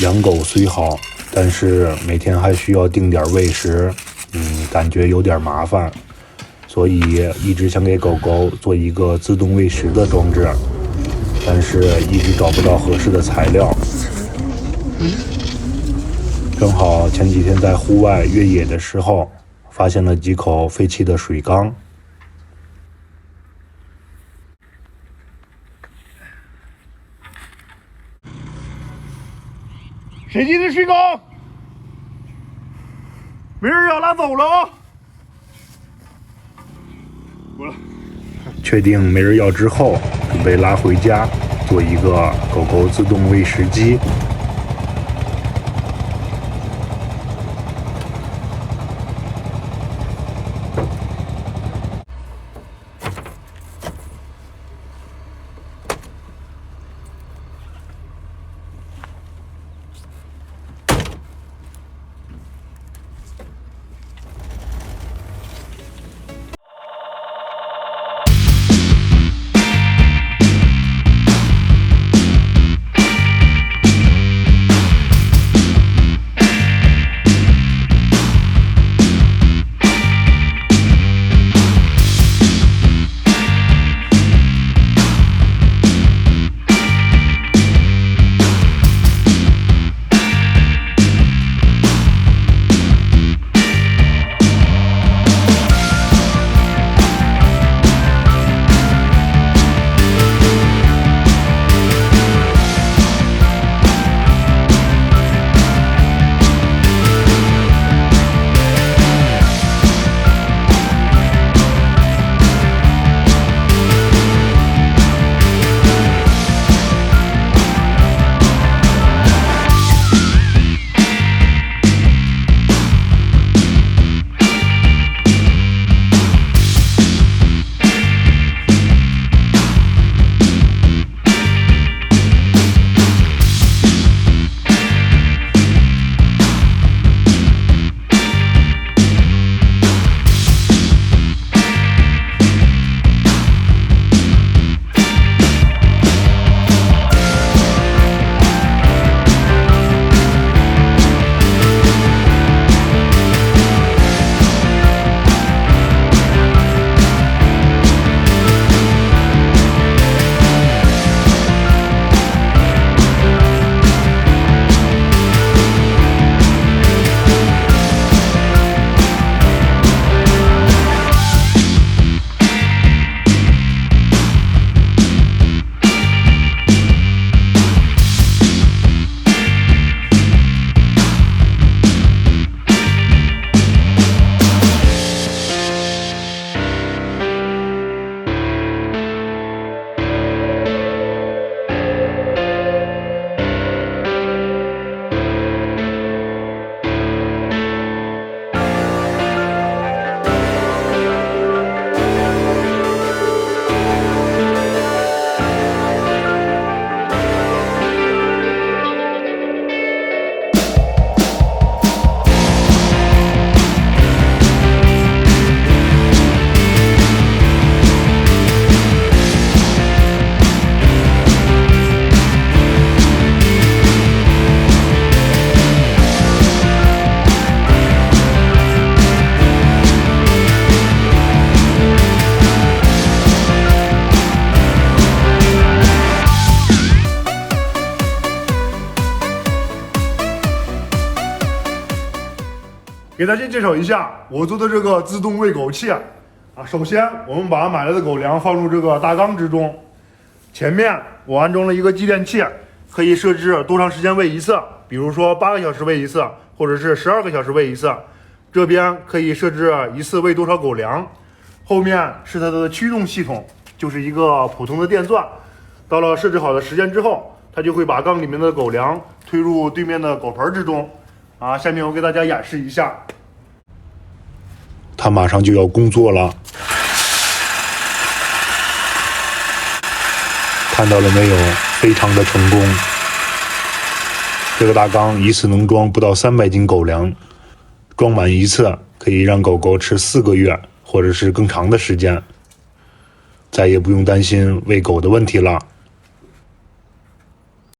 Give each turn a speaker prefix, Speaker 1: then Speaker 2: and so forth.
Speaker 1: 养狗虽好，但是每天还需要定点喂食，感觉有点麻烦，所以一直想给狗狗做一个自动喂食的装置，但是一直找不到合适的材料。正好前几天在户外越野的时候，发现了几口废弃的水缸。
Speaker 2: 谁进的水缸？没人要拿走了啊！过来。
Speaker 1: 确定没人要之后，准备拉回家，做一个狗狗自动喂食机。
Speaker 2: 给大家介绍一下我做的这个自动喂狗器啊。首先我们把买来的狗粮放入这个大缸之中，前面我安装了一个继电器，可以设置多长时间喂一次，比如说8个小时喂一次，或者是12个小时喂一次。这边可以设置一次喂多少狗粮。后面是它的驱动系统，就是一个普通的电钻。到了设置好的时间之后，它就会把缸里面的狗粮推入对面的狗盆之中。下面我给大家演示一下。
Speaker 1: 它马上就要工作了，看到了没有？非常的成功。这个大缸一次能装不到300斤狗粮，装满一次可以让狗狗吃4个月，或者是更长的时间，再也不用担心喂狗的问题了。